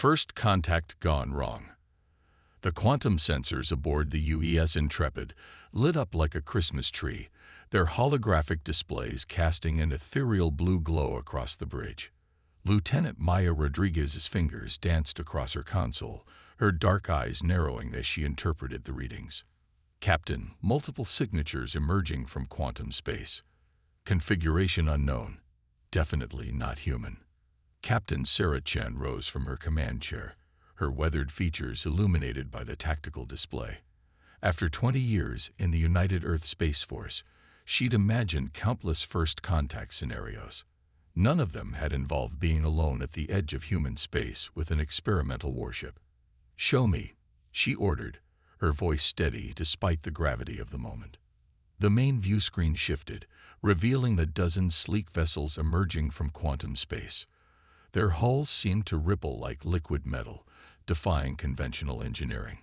First contact gone wrong. The quantum sensors aboard the UES Intrepid lit up like a Christmas tree, their holographic displays casting an ethereal blue glow across the bridge. Lieutenant Maya Rodriguez's fingers danced across her console, her dark eyes narrowing as she interpreted the readings. Captain, multiple signatures emerging from quantum space. Configuration unknown. Definitely not human. Captain Sarah Chen rose from her command chair, her weathered features illuminated by the tactical display. After 20 years in the United Earth Space Force, she'd imagined countless first contact scenarios. None of them had involved being alone at the edge of human space with an experimental warship. "Show me," she ordered, her voice steady despite the gravity of the moment. The main view screen shifted, revealing the dozen sleek vessels emerging from quantum space. Their hulls seemed to ripple like liquid metal, defying conventional engineering.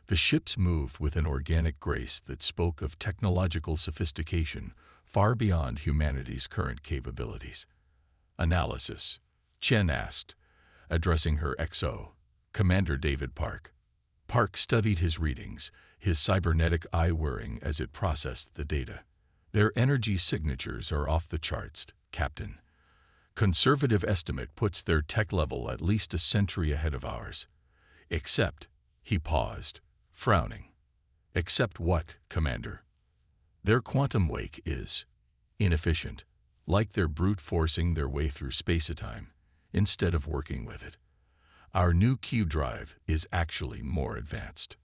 The ships moved with an organic grace that spoke of technological sophistication far beyond humanity's current capabilities. "Analysis," Chen asked, addressing her XO, Commander David Park. Park studied his readings, his cybernetic eye whirring as it processed the data. "Their energy signatures are off the charts, Captain. Conservative estimate puts their tech level at least a century ahead of ours. Except," he paused, frowning. "Except what, Commander?" "Their quantum wake is inefficient, like they're brute forcing their way through space-time instead of working with it. Our new Q drive is actually more advanced."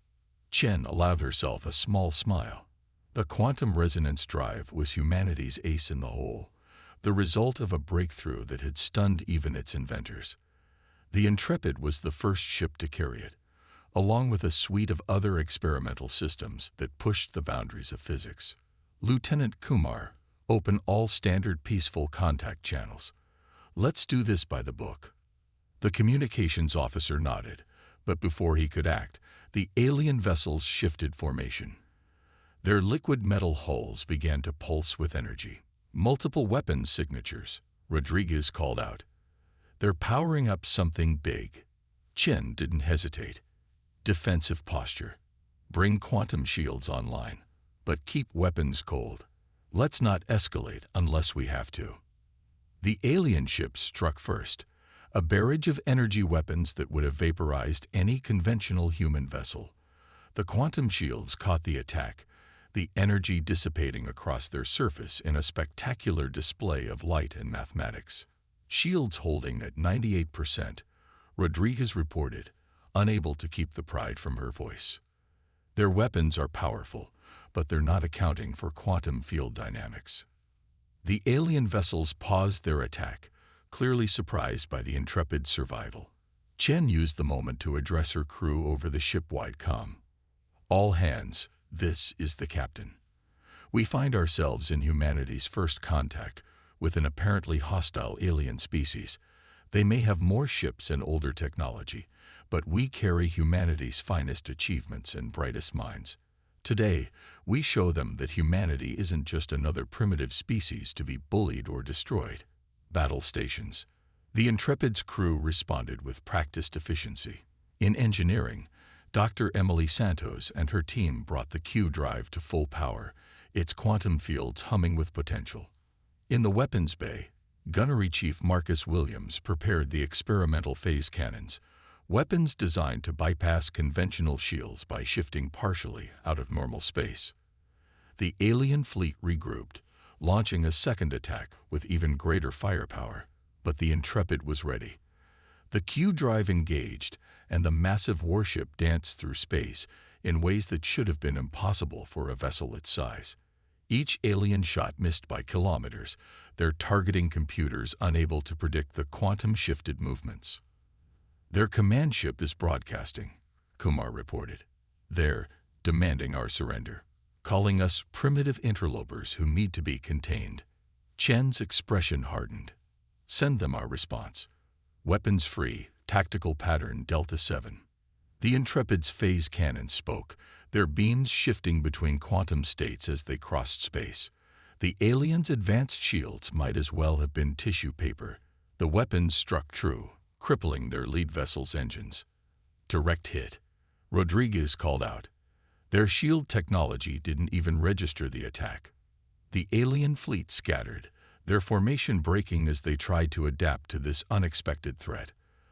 Chen allowed herself a small smile. The quantum resonance drive was humanity's ace in the hole, the result of a breakthrough that had stunned even its inventors. The Intrepid was the first ship to carry it, along with a suite of other experimental systems that pushed the boundaries of physics. "Lieutenant Kumar, open all standard peaceful contact channels. Let's do this by the book." The communications officer nodded, but before he could act, the alien vessels shifted formation. Their liquid metal hulls began to pulse with energy. "Multiple weapons signatures," Rodriguez called out. "They're powering up something big." Chen didn't hesitate. "Defensive posture. Bring quantum shields online, but keep weapons cold. Let's not escalate unless we have to." The alien ships struck first, a barrage of energy weapons that would have vaporized any conventional human vessel. The quantum shields caught the attack, the energy dissipating across their surface in a spectacular display of light and mathematics. "Shields holding at 98%, Rodriguez reported, unable to keep the pride from her voice. "Their weapons are powerful, but they're not accounting for quantum field dynamics." The alien vessels paused their attack, clearly surprised by the Intrepid's survival. Chen used the moment to address her crew over the ship-wide comm. "All hands, this is the captain. We find ourselves in humanity's first contact with an apparently hostile alien species. They may have more ships and older technology, but we carry humanity's finest achievements and brightest minds. Today, we show them that humanity isn't just another primitive species to be bullied or destroyed." Battle stations. The Intrepid's crew responded with practiced efficiency. In engineering, Dr. Emily Santos and her team brought the Q drive to full power, its quantum fields humming with potential. In the weapons bay, Gunnery Chief Marcus Williams prepared the experimental phase cannons, weapons designed to bypass conventional shields by shifting partially out of normal space. The alien fleet regrouped, launching a second attack with even greater firepower, but the Intrepid was ready. The Q drive engaged, and the massive warship danced through space in ways that should have been impossible for a vessel its size. Each alien shot missed by kilometers, their targeting computers unable to predict the quantum-shifted movements. "Their command ship is broadcasting," Kumar reported. "They're demanding our surrender, calling us primitive interlopers who need to be contained." Chen's expression hardened. "Send them our response. Weapons free, tactical pattern Delta 7. The Intrepid's phase cannon spoke, their beams shifting between quantum states as they crossed space. The aliens' advanced shields might as well have been tissue paper. The weapons struck true, crippling their lead vessel's engines. Direct hit, Rodriguez called out. Their shield technology didn't even register the attack. The alien fleet scattered, their formation breaking as they tried to adapt to this unexpected threat.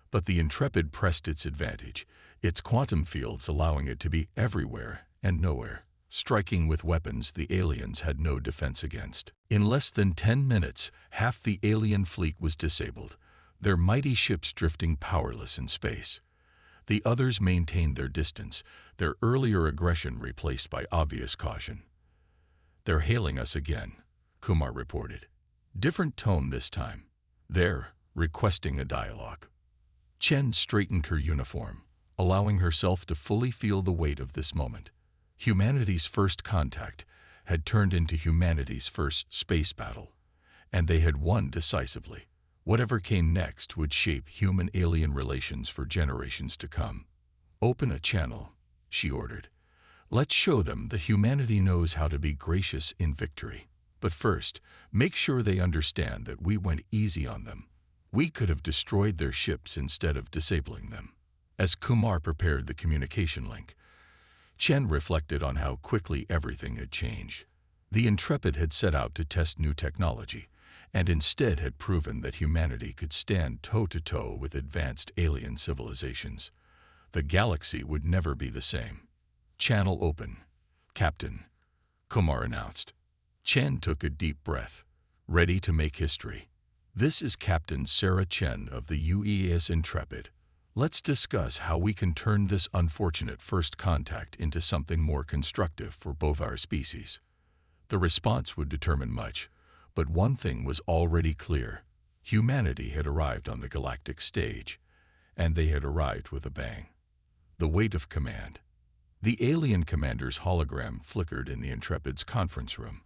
But the Intrepid pressed its advantage, its quantum fields allowing it to be everywhere and nowhere, striking with weapons the aliens had no defense against. In less than 10 minutes, half the alien fleet was disabled, their mighty ships drifting powerless in space. The others maintained their distance, their earlier aggression replaced by obvious caution. "They're hailing us again," Kumar reported. Different tone this time. They're requesting a dialogue. Chen straightened her uniform, allowing herself to fully feel the weight of this moment. Humanity's first contact had turned into humanity's first space battle, and they had won decisively. Whatever came next would shape human-alien relations for generations to come. "Open a channel," she ordered. "Let's show them that humanity knows how to be gracious in victory. But first, make sure they understand that we went easy on them. We could have destroyed their ships instead of disabling them." As Kumar prepared the communication link, Chen reflected on how quickly everything had changed. The Intrepid had set out to test new technology, and instead had proven that humanity could stand toe-to-toe with advanced alien civilizations. The galaxy would never be the same. "Channel open, Captain," Kumar announced. Chen took a deep breath, ready to make history. "This is Captain Sarah Chen of the UES Intrepid. Let's discuss how we can turn this unfortunate first contact into something more constructive for both our species." The response would determine much, but one thing was already clear. Humanity had arrived on the galactic stage, and they had arrived with a bang. The weight of command. The alien commander's hologram flickered in the Intrepid's conference room,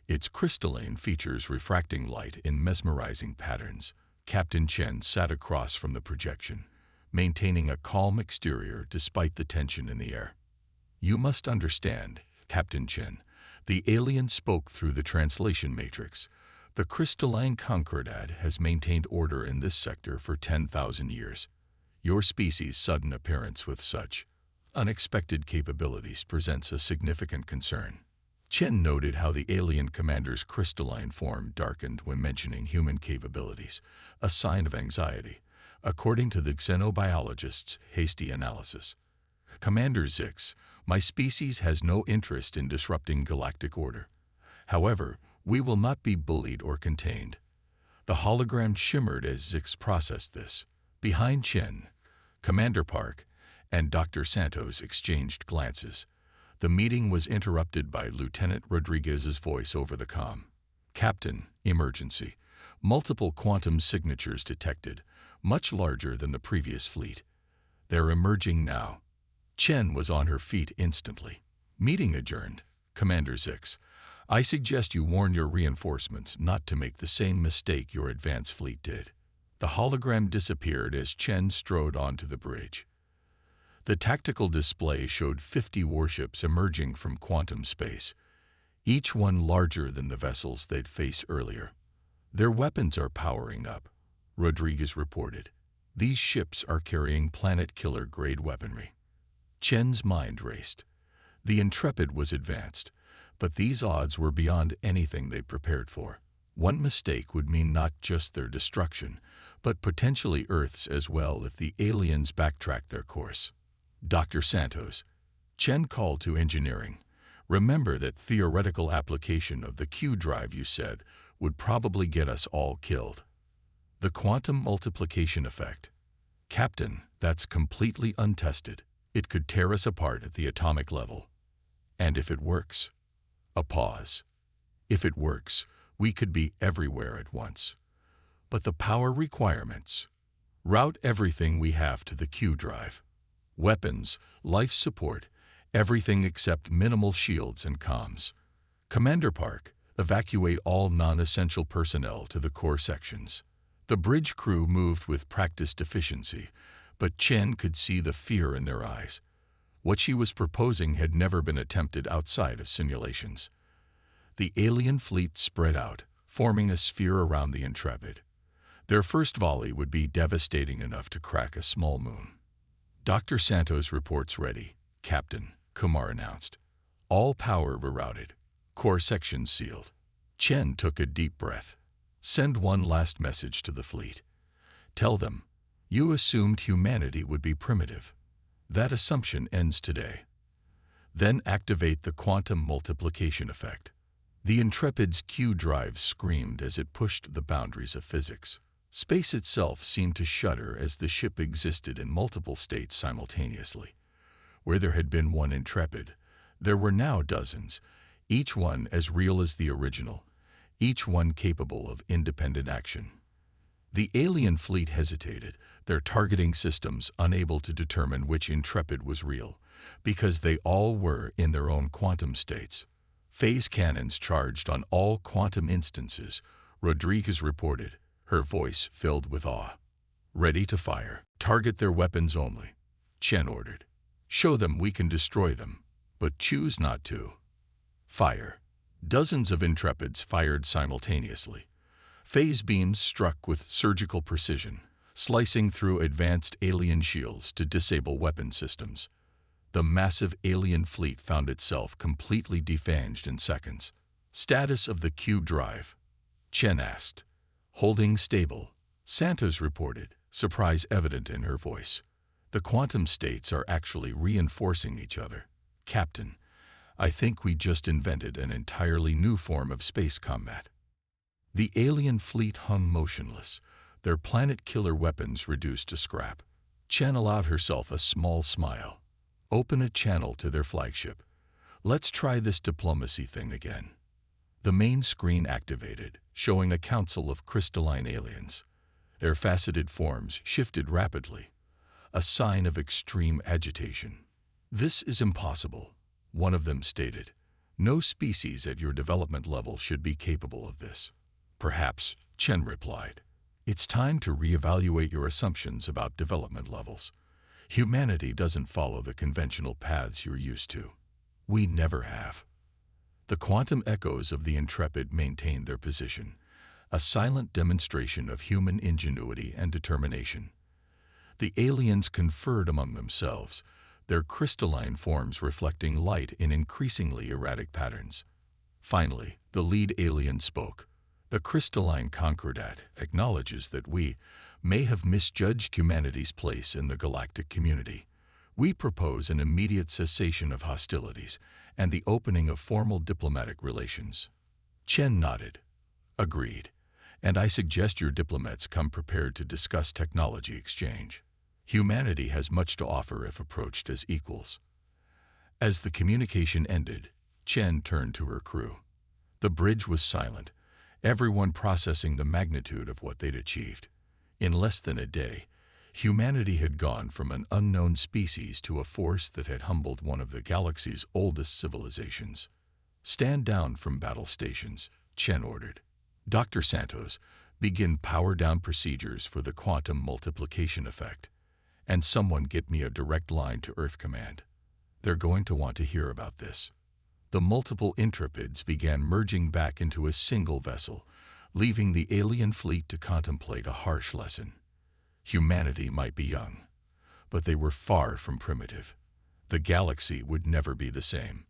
its crystalline features refracting light in mesmerizing patterns. Captain Chen sat across from the projection, maintaining a calm exterior despite the tension in the air. "You must understand, Captain Chen," the alien spoke through the translation matrix. "The crystalline Concordat has maintained order in this sector for 10,000 years. Your species' sudden appearance with such unexpected capabilities presents a significant concern." Chen noted how the alien commander's crystalline form darkened when mentioning human capabilities, a sign of anxiety, according to the xenobiologist's hasty analysis. "Commander Zix, my species has no interest in disrupting galactic order. However, we will not be bullied or contained." The hologram shimmered as Zix processed this. Behind Chen, Commander Park and Dr. Santos exchanged glances. The meeting was interrupted by Lieutenant Rodriguez's voice over the comm. "Captain, emergency. Multiple quantum signatures detected, much larger than the previous fleet. They're emerging now." Chen was on her feet instantly. "Meeting adjourned, Commander Zix. I suggest you warn your reinforcements not to make the same mistake your advance fleet did." The hologram disappeared as Chen strode onto the bridge. The tactical display showed 50 warships emerging from quantum space, each one larger than the vessels they'd faced earlier. "Their weapons are powering up," Rodriguez reported. "These ships are carrying planet-killer-grade weaponry." Chen's mind raced. The Intrepid was advanced, but these odds were beyond anything they'd prepared for. One mistake would mean not just their destruction, but potentially Earth's as well if the aliens backtracked their course. "Dr. Santos," Chen called to engineering, "remember that theoretical application of the Q drive you said would probably get us all killed." "The quantum multiplication effect." "Captain, that's completely untested. It could tear us apart at the atomic level. And if it works?" A pause. "If it works, we could be everywhere at once. But the power requirements. Route everything we have to the Q drive. Weapons, life support, everything except minimal shields and comms. Commander Park, evacuate all non-essential personnel to the core sections." The bridge crew moved with practiced efficiency, but Chen could see the fear in their eyes. What she was proposing had never been attempted outside of simulations. The alien fleet spread out, forming a sphere around the Intrepid. Their first volley would be devastating enough to crack a small moon. Dr. Santos reports ready, Captain, Kumar announced. All power rerouted. Core sections sealed. Chen took a deep breath. Send one last message to the fleet. Tell them, you assumed humanity would be primitive. That assumption ends today. Then activate the quantum multiplication effect. The Intrepid's Q drive screamed as it pushed the boundaries of physics. Space itself seemed to shudder as the ship existed in multiple states simultaneously. Where there had been one Intrepid, there were now dozens, each one as real as the original, each one capable of independent action. The alien fleet hesitated, their targeting systems unable to determine which Intrepid was real, because they all were in their own quantum states. Phase cannons charged on all quantum instances, Rodriguez reported, her voice filled with awe. Ready to fire. Target their weapons only, Chen ordered. Show them we can destroy them, but choose not to. Fire. Dozens of Intrepids fired simultaneously. Phase beams struck with surgical precision, slicing through advanced alien shields to disable weapon systems. The massive alien fleet found itself completely defanged in seconds. Status of the Q drive? Chen asked. Holding stable, Santos reported, surprise evident in her voice. The quantum states are actually reinforcing each other. Captain, I think we just invented an entirely new form of space combat. The alien fleet hung motionless, their planet-killer weapons reduced to scrap. Chen allowed herself a small smile. Open a channel to their flagship. Let's try this diplomacy thing again. The main screen activated, showing a council of crystalline aliens. Their faceted forms shifted rapidly, a sign of extreme agitation. This is impossible, one of them stated. No species at your development level should be capable of this. Perhaps, Chen replied. It's time to reevaluate your assumptions about development levels. Humanity doesn't follow the conventional paths you're used to. We never have. The quantum echoes of the Intrepid maintained their position, a silent demonstration of human ingenuity and determination. The aliens conferred among themselves, their crystalline forms reflecting light in increasingly erratic patterns. Finally, the lead alien spoke. The crystalline Concordat acknowledges that we may have misjudged humanity's place in the galactic community. We propose an immediate cessation of hostilities and the opening of formal diplomatic relations. Chen nodded. Agreed. And I suggest your diplomats come prepared to discuss technology exchange. Humanity has much to offer if approached as equals. As the communication ended, Chen turned to her crew. The bridge was silent, everyone processing the magnitude of what they'd achieved. In less than a day, humanity had gone from an unknown species to a force that had humbled one of the galaxy's oldest civilizations. Stand down from battle stations, Chen ordered. Dr. Santos, begin power-down procedures for the quantum multiplication effect. And someone get me a direct line to Earth Command. They're going to want to hear about this. The multiple Intrepids began merging back into a single vessel, leaving the alien fleet to contemplate a harsh lesson. Humanity might be young, but they were far from primitive. The galaxy would never be the same.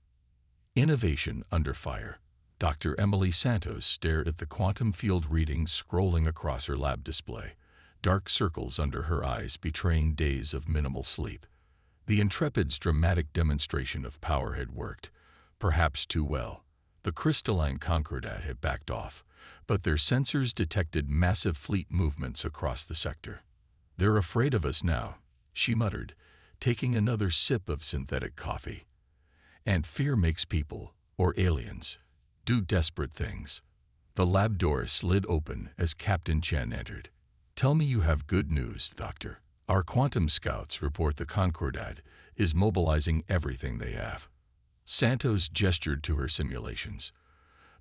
Innovation under fire. Dr. Emily Santos stared at the quantum field readings scrolling across her lab display, dark circles under her eyes betraying days of minimal sleep. The Intrepid's dramatic demonstration of power had worked, perhaps too well. The crystalline Concordat had backed off, but their sensors detected massive fleet movements across the sector. They're afraid of us now, she muttered, taking another sip of synthetic coffee. And fear makes people, or aliens, do desperate things. The lab door slid open as Captain Chen entered. Tell me you have good news, Doctor. Our quantum scouts report the Concordat is mobilizing everything they have. Santos gestured to her simulations.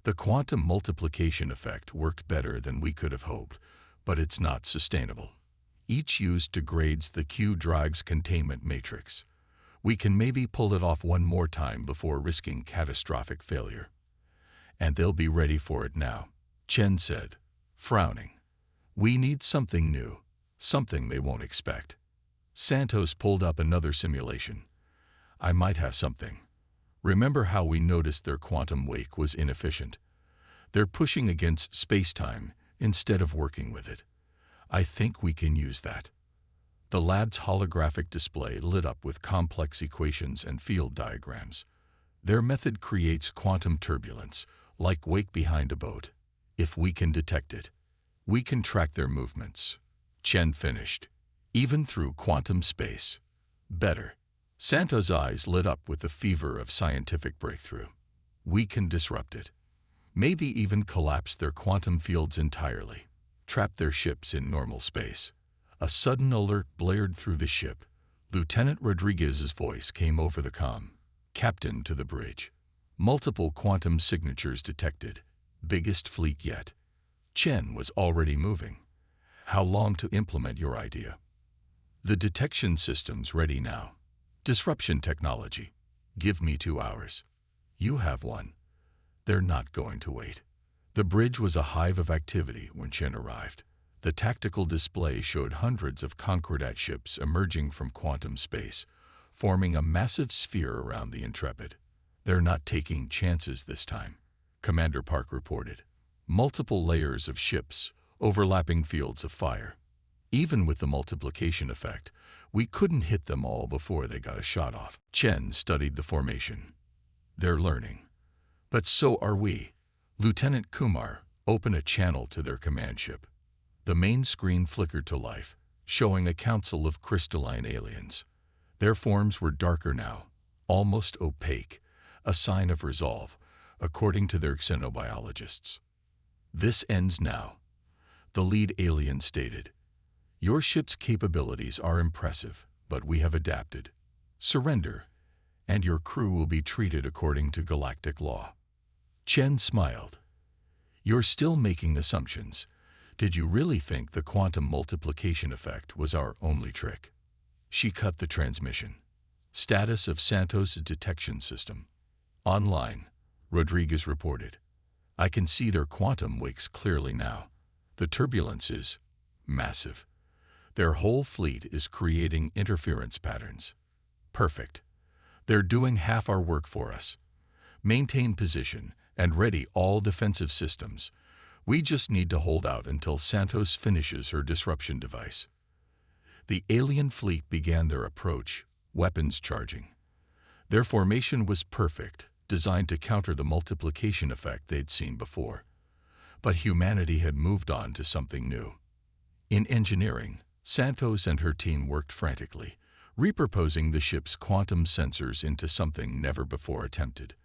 The quantum multiplication effect worked better than we could have hoped, but it's not sustainable. Each use degrades the Q drive's containment matrix. We can maybe pull it off one more time before risking catastrophic failure. And they'll be ready for it now, Chen said, frowning. We need something new, something they won't expect. Santos pulled up another simulation. I might have something. Remember how we noticed their quantum wake was inefficient? They're pushing against space-time instead of working with it. I think we can use that. The lab's holographic display lit up with complex equations and field diagrams. Their method creates quantum turbulence, like wake behind a boat. If we can detect it, we can track their movements. Chen finished. Even through quantum space. Better. Santos' eyes lit up with the fever of scientific breakthrough. We can disrupt it. Maybe even collapse their quantum fields entirely. Trap their ships in normal space. A sudden alert blared through the ship. Lieutenant Rodriguez's voice came over the comm. Captain to the bridge. Multiple quantum signatures detected. Biggest fleet yet. Chen was already moving. How long to implement your idea? The detection system's ready now. Disruption technology. Give me 2 hours. You have 1. They're not going to wait. The bridge was a hive of activity when Chen arrived. The tactical display showed hundreds of Concordat ships emerging from quantum space, forming a massive sphere around the Intrepid. They're not taking chances this time, Commander Park reported. Multiple layers of ships, overlapping fields of fire. Even with the multiplication effect, we couldn't hit them all before they got a shot off. Chen studied the formation. They're learning. But so are we. Lieutenant Kumar, open a channel to their command ship. The main screen flickered to life, showing a council of crystalline aliens. Their forms were darker now, almost opaque, a sign of resolve, according to their xenobiologists. This ends now, the lead alien stated. Your ship's capabilities are impressive, but we have adapted. Surrender, and your crew will be treated according to galactic law. Chen smiled. You're still making assumptions. Did you really think the quantum multiplication effect was our only trick? She cut the transmission. Status of Santos' detection system. Online, Rodriguez reported. I can see their quantum wakes clearly now. The turbulence is massive. Their whole fleet is creating interference patterns. Perfect. They're doing half our work for us. Maintain position and ready all defensive systems. We just need to hold out until Santos finishes her disruption device. The alien fleet began their approach, weapons charging. Their formation was perfect, designed to counter the multiplication effect they'd seen before. But humanity had moved on to something new. In engineering, Santos and her team worked frantically, repurposing the ship's quantum sensors into something never before attempted.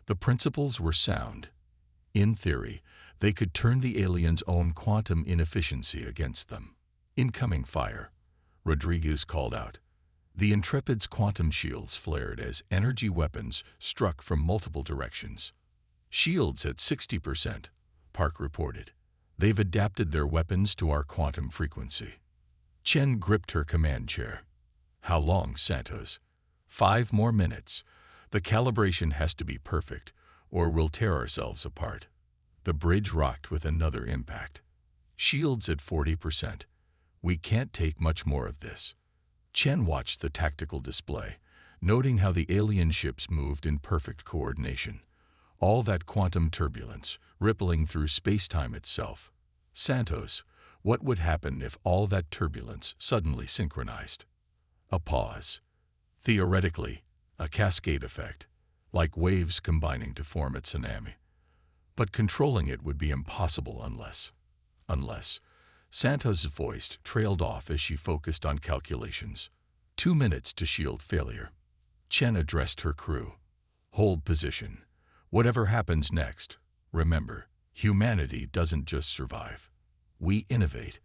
The principles were sound. In theory, they could turn the aliens' own quantum inefficiency against them. Incoming fire, Rodriguez called out. The Intrepid's quantum shields flared as energy weapons struck from multiple directions. Shields at 60%, Park reported. They've adapted their weapons to our quantum frequency. Chen gripped her command chair. How long, Santos? 5 more minutes. The calibration has to be perfect, or we'll tear ourselves apart. The bridge rocked with another impact. Shields at 40%. We can't take much more of this. Chen watched the tactical display, noting how the alien ships moved in perfect coordination. All that quantum turbulence, rippling through space-time itself. Santos, what would happen if all that turbulence suddenly synchronized? A pause. Theoretically, a cascade effect, like waves combining to form a tsunami. But controlling it would be impossible unless, Santos' voice trailed off as she focused on calculations. 2 minutes to shield failure. Chen addressed her crew. Hold position. Whatever happens next, remember, humanity doesn't just survive. We innovate.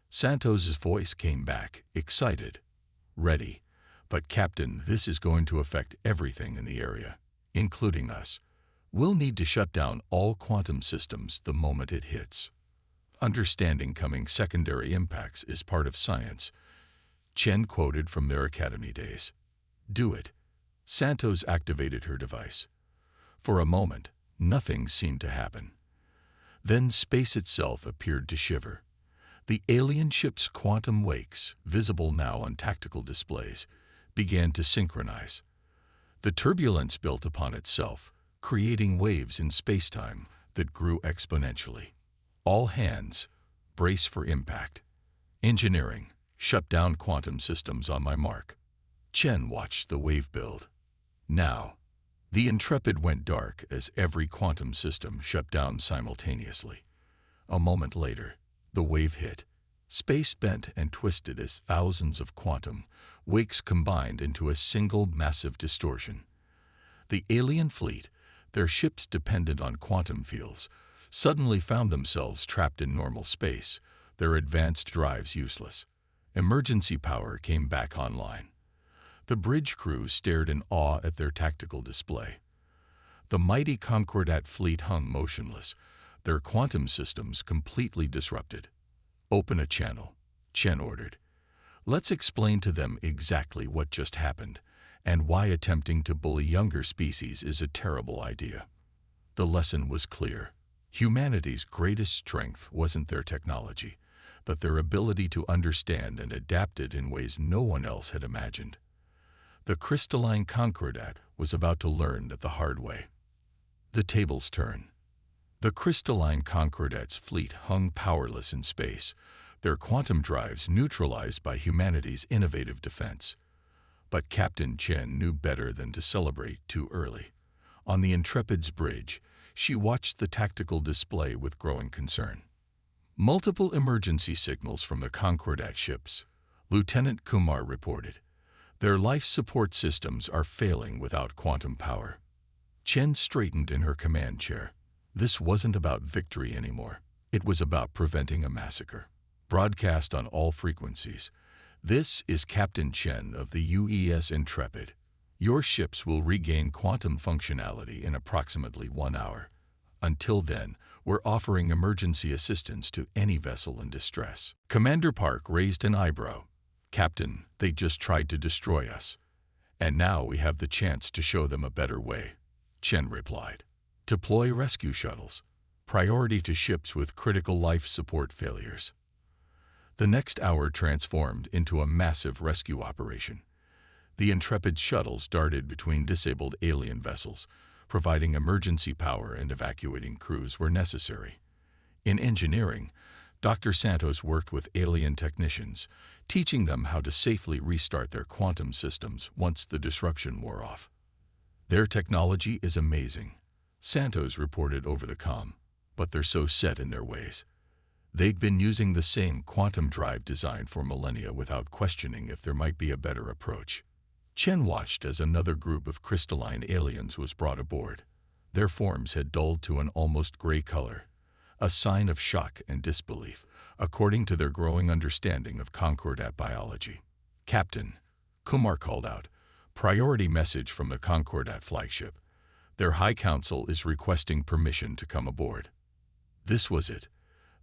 Santos' voice came back, excited. Ready. But Captain, this is going to affect everything in the area, including us. We'll need to shut down all quantum systems the moment it hits. Understanding coming secondary impacts is part of science. Chen quoted from their academy days. Do it. Santos activated her device. For a moment, nothing seemed to happen. Then space itself appeared to shiver. The alien ship's quantum wakes, visible now on tactical displays, began to synchronize. The turbulence built upon itself, creating waves in spacetime that grew exponentially. All hands, brace for impact. Engineering, shut down quantum systems on my mark. Chen watched the wave build. Now, the Intrepid went dark as every quantum system shut down simultaneously. A moment later, the wave hit. Space bent and twisted as thousands of quantum wakes combined into a single massive distortion. The alien fleet, their ships dependent on quantum fields, suddenly found themselves trapped in normal space, their advanced drives useless. Emergency power came back online. The bridge crew stared in awe at their tactical display. The mighty Concordat fleet hung motionless, their quantum systems completely disrupted. "Open a channel," Chen ordered. "Let's explain to them exactly what just happened and why attempting to bully younger species is a terrible idea." The lesson was clear. Humanity's greatest strength wasn't their technology, but their ability to understand and adapt it in ways no one else had imagined. The crystalline Concordat was about to learn that the hard way. The tables turn. The crystalline Concordat's fleet hung powerless in space, their quantum drives neutralized by humanity's innovative defense. But Captain Chen knew better than to celebrate too early. On the Intrepid's bridge, she watched the tactical display with growing concern. Multiple emergency signals from the Concordat ships, Lieutenant Kumar reported. Their life support systems are failing without quantum power. Chen straightened in her command chair. This wasn't about victory anymore. It was about preventing a massacre. Broadcast on all frequencies. This is Captain Chen of the UES Intrepid. Your ships will regain quantum functionality in approximately 1 hour. Until then, we're offering emergency assistance to any vessel in distress. Commander Park raised an eyebrow. "Captain, they just tried to destroy us. And now we have the chance to show them a better way," Chen replied. "Deploy rescue shuttles. Priority to ships with critical life support failures." The next hour transformed into a massive rescue operation. The Intrepid shuttles darted between disabled alien vessels, providing emergency power and evacuating crews where necessary. In engineering, Dr. Santos worked with alien technicians, teaching them how to safely restart their quantum systems once the disruption wore off. "Their technology is amazing," Santos reported over the comm, "but they're so set in their ways. They'd been using the same quantum drive design for millennia without questioning if there might be a better approach." Chen watched as another group of crystalline aliens was brought aboard. Their forms had dulled to an almost gray color, a sign of shock and disbelief, according to their growing understanding of Concordat biology. "Captain," Kumar called out, "priority message from the Concordat flagship. Their High Council is requesting permission to come aboard." This was it,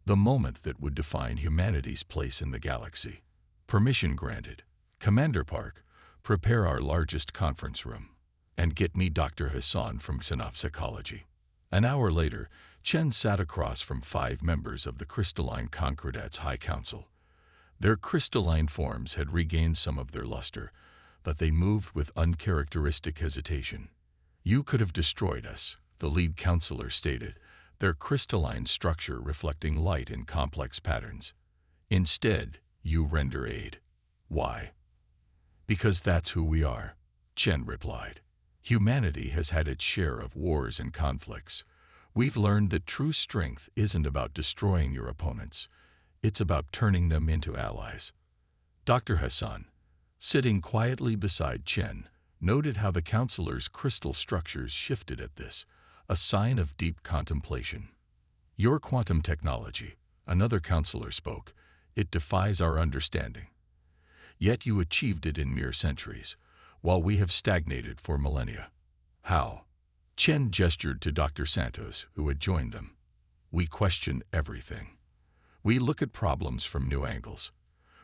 the moment that would define humanity's place in the galaxy. "Permission granted. Commander Park, prepare our largest conference room. And get me Dr. Hassan from Synopsychology." An hour later, Chen sat across from 5 members of the crystalline Concordat's High Council. Their crystalline forms had regained some of their luster, but they moved with uncharacteristic hesitation. "You could have destroyed us," the lead counselor stated, their crystalline structure reflecting light in complex patterns. "Instead, you render aid." "Why?" "Because that's who we are," Chen replied. "Humanity has had its share of wars and conflicts. We've learned that true strength isn't about destroying your opponents. It's about turning them into allies." Dr. Hassan, sitting quietly beside Chen, noted how the counselor's crystal structures shifted at this, a sign of deep contemplation. "Your quantum technology," another counselor spoke, "it defies our understanding. Yet you achieved it in mere centuries, while we have stagnated for millennia. How?" Chen gestured to Dr. Santos, who had joined them. "We question everything. We look at problems from new angles.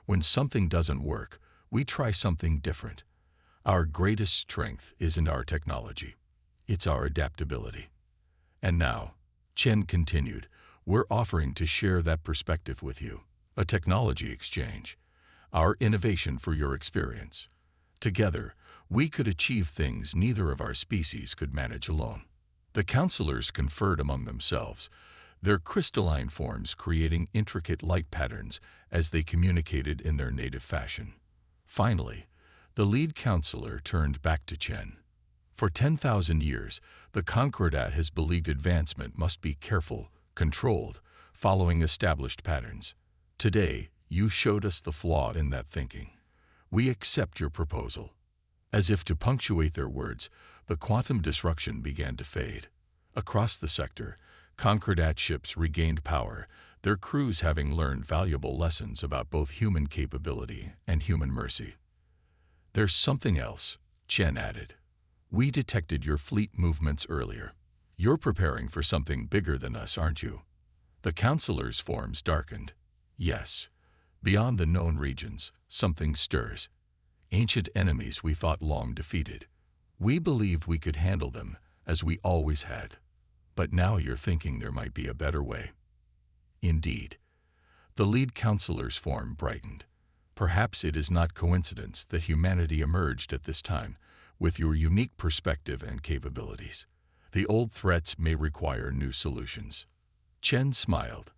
When something doesn't work, we try something different. Our greatest strength isn't our technology. It's our adaptability. And now," Chen continued, "we're offering to share that perspective with you. a technology exchange, our innovation for your experience. Together, we could achieve things neither of our species could manage alone. The counselors conferred among themselves, their crystalline forms creating intricate light patterns as they communicated in their native fashion. Finally, the lead counselor turned back to Chen. For 10,000 years, the Concordat has believed advancement must be careful, controlled, following established patterns. Today, you showed us the flaw in that thinking. We accept your proposal. As if to punctuate their words, the quantum disruption began to fade. Across the sector, Concordat ships regained power, their crews having learned valuable lessons about both human capability and human mercy. There's something else, Chen added. We detected your fleet movements earlier. You're preparing for something bigger than us, aren't you? The counselor's forms darkened. Yes. Beyond the known regions, something stirs. Ancient enemies we thought long defeated. We believed we could handle them, as we always had. But now you're thinking there might be a better way. Indeed. The lead counselor's form brightened. Perhaps it is not coincidence that humanity emerged at this time, with your unique perspective and capabilities. The old threats may require new solutions. Chen smiled.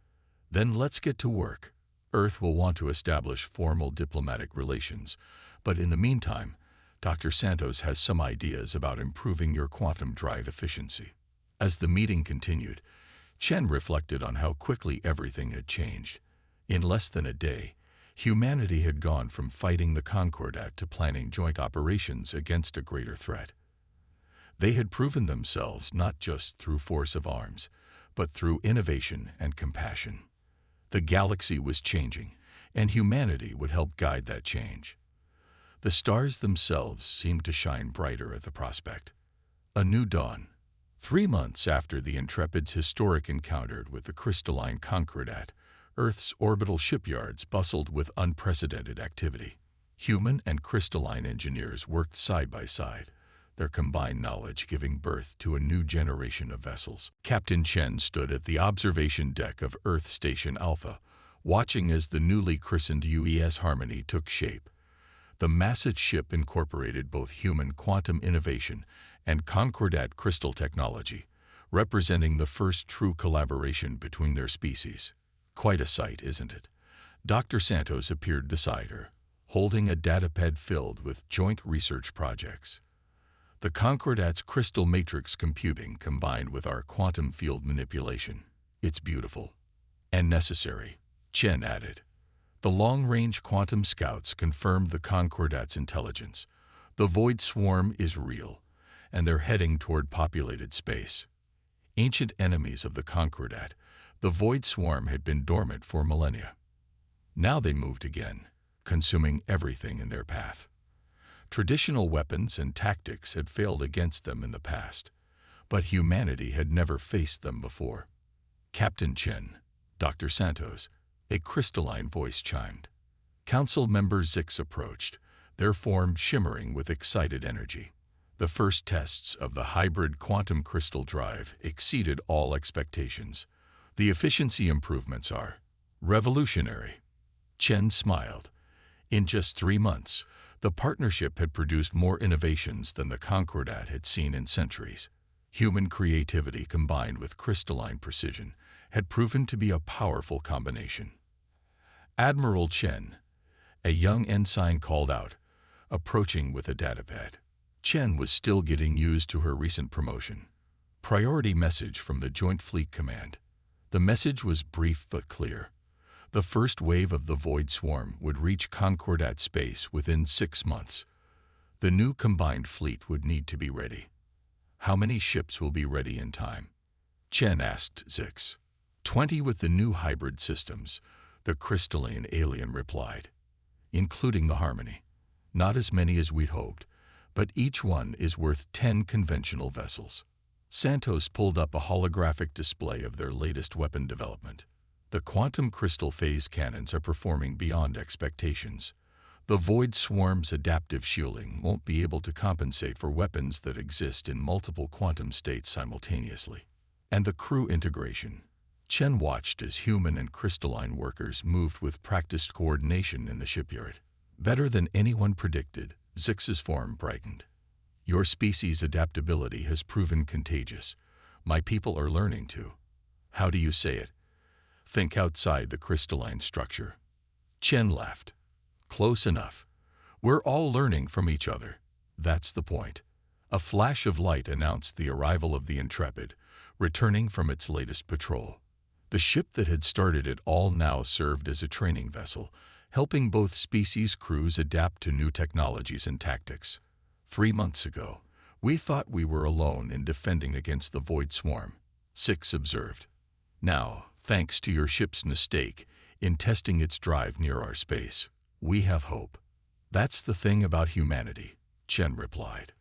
Then let's get to work. Earth will want to establish formal diplomatic relations, but in the meantime, Dr. Santos has some ideas about improving your quantum drive efficiency. As the meeting continued, Chen reflected on how quickly everything had changed. In less than a day, humanity had gone from fighting the Concordat to planning joint operations against a greater threat. They had proven themselves not just through force of arms, but through innovation and compassion. The galaxy was changing, and humanity would help guide that change. The stars themselves seemed to shine brighter at the prospect. A new dawn. 3 months after the Intrepid's historic encounter with the crystalline Concordat, Earth's orbital shipyards bustled with unprecedented activity. Human and crystalline engineers worked side by side, their combined knowledge giving birth to a new generation of vessels. Captain Chen stood at the observation deck of Earth Station Alpha, watching as the newly christened UES Harmony took shape. The massive ship incorporated both human quantum innovation and Concordat crystal technology, representing the first true collaboration between their species. Quite a sight, isn't it? Dr. Santos appeared beside her, holding a datapad filled with joint research projects. The Concordat's crystal matrix computing combined with our quantum field manipulation. It's beautiful. And necessary, Chen added. The long-range quantum scouts confirmed the Concordat's intelligence. The void swarm is real, and they're heading toward populated space. Ancient enemies of the Concordat, the void swarm had been dormant for millennia. Now they moved again, consuming everything in their path. Traditional weapons and tactics had failed against them in the past, but humanity had never faced them before. Captain Chen, Dr. Santos, a crystalline voice chimed. Council member Zix approached, their form shimmering with excited energy. The first tests of the hybrid quantum crystal drive exceeded all expectations. The efficiency improvements are revolutionary. Chen smiled. In just 3 months, the partnership had produced more innovations than the Concordat had seen in centuries. Human creativity combined with crystalline precision had proven to be a powerful combination. Admiral Chen, a young ensign called out, approaching with a datapad. Chen was still getting used to her recent promotion. Priority message from the Joint Fleet Command. The message was brief but clear. The first wave of the Void Swarm would reach Concordat space within 6 months. The new combined fleet would need to be ready. How many ships will be ready in time? Chen asked Zix. 20 with the new hybrid systems, the crystalline alien replied. Including the Harmony. Not as many as we'd hoped, but each one is worth 10 conventional vessels. Santos pulled up a holographic display of their latest weapon development. The quantum crystal phase cannons are performing beyond expectations. The Void Swarm's adaptive shielding won't be able to compensate for weapons that exist in multiple quantum states simultaneously. And the crew integration. Chen watched as human and crystalline workers moved with practiced coordination in the shipyard. Better than anyone predicted, Zix's form brightened. Your species' adaptability has proven contagious. My people are learning to. How do you say it? Think outside the crystalline structure. Chen laughed. Close enough. We're all learning from each other. That's the point. A flash of light announced the arrival of the Intrepid, returning from its latest patrol. The ship that had started it all now served as a training vessel, helping both species' crews adapt to new technologies and tactics. 3 months ago, we thought we were alone in defending against the Void Swarm, Six observed. Now, thanks to your ship's mistake in testing its drive near our space, we have hope. That's the thing about humanity, Chen replied.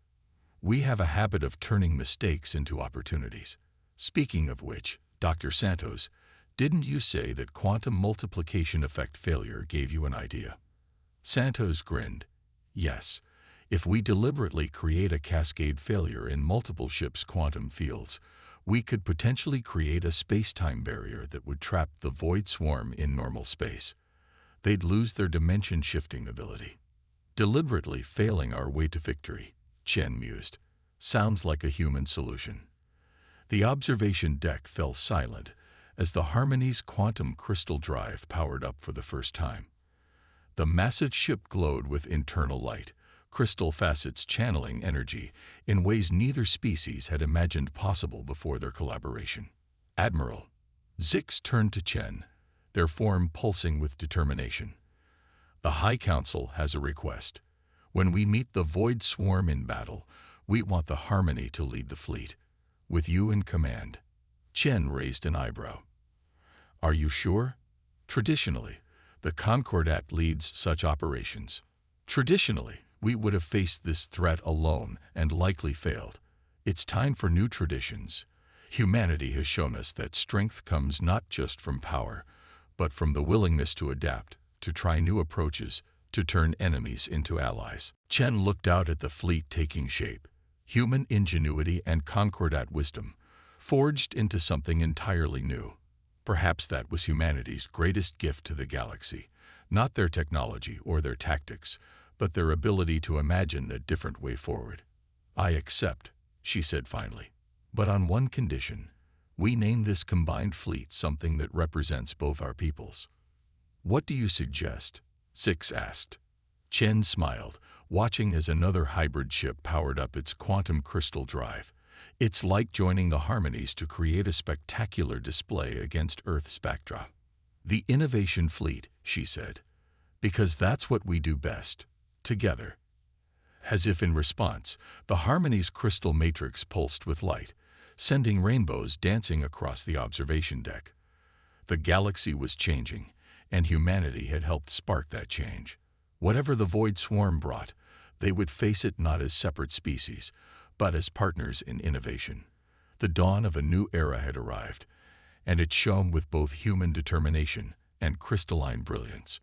We have a habit of turning mistakes into opportunities. Speaking of which, Dr. Santos, didn't you say that quantum multiplication effect failure gave you an idea? Santos grinned. Yes, if we deliberately create a cascade failure in multiple ships' quantum fields, we could potentially create a space-time barrier that would trap the Void Swarm in normal space. They'd lose their dimension-shifting ability. Deliberately failing our way to victory, Chen mused. Sounds like a human solution. The observation deck fell silent as the Harmony's quantum crystal drive powered up for the first time. The massive ship glowed with internal light, crystal facets channeling energy in ways neither species had imagined possible before their collaboration. Admiral, Zix turned to Chen, their form pulsing with determination. The High Council has a request. When we meet the Void Swarm in battle, we want the Harmony to lead the fleet, with you in command. Chen raised an eyebrow. Are you sure? Traditionally, the Concordat leads such operations. Traditionally, we would have faced this threat alone and likely failed. It's time for new traditions. Humanity has shown us that strength comes not just from power, but from the willingness to adapt, to try new approaches, to turn enemies into allies. Chen looked out at the fleet taking shape. Human ingenuity and Concordat wisdom, forged into something entirely new. Perhaps that was humanity's greatest gift to the galaxy, not their technology or their tactics, but their ability to imagine a different way forward. I accept, she said finally, but on one condition. We name this combined fleet something that represents both our peoples. What do you suggest? Six asked. Chen smiled, watching as another hybrid ship powered up its quantum crystal drive. It's like joining the Harmonies to create a spectacular display against Earth's backdrop. The Innovation Fleet, she said, because that's what we do best, together. As if in response, the Harmony's crystal matrix pulsed with light, sending rainbows dancing across the observation deck. The galaxy was changing, and humanity had helped spark that change. Whatever the Void Swarm brought, they would face it not as separate species, but as partners in innovation. The dawn of a new era had arrived, and it shone with both human determination and crystalline brilliance.